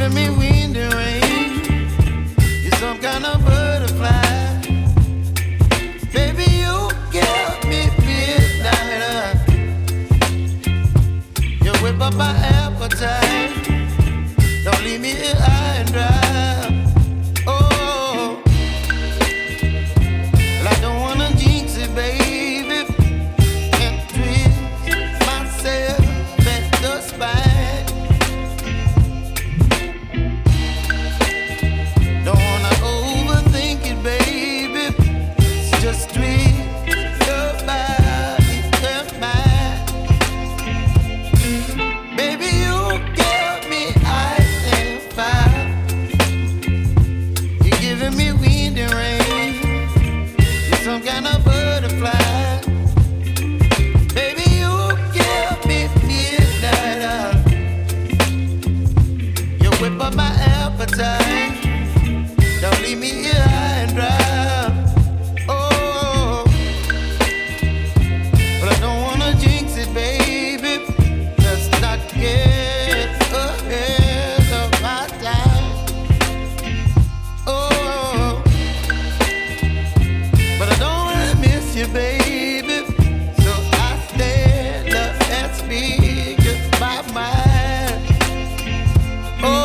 giving me wind and rain. You're some kind of butterfly. Baby, you give me midnight. You whip up my appetite. Don't leave me here high and dry. Oh, well, I don't wanna jinx it, baby. Can't twist myself at the spine. Don't wanna overthink it, baby. It's just twist your body and mine. Baby, you give me ice and fire. You're giving me wind and rain. You're some kind of butterfly. Baby, you give me midnight. You whip up my appetite. Don't leave me here high and dry. Oh, but I don't wanna jinx it, baby. Let's not get ahead of my time. Oh, but I don't wanna miss you, baby. So I stand up and speak my mind. Oh.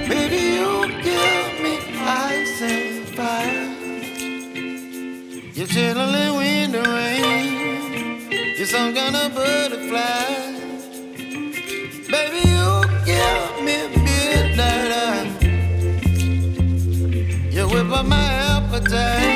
Baby, you give me ice and fire. You're chilling wind and rain. You're some kind of butterfly. Baby, you give me midnight. You whip up my appetite.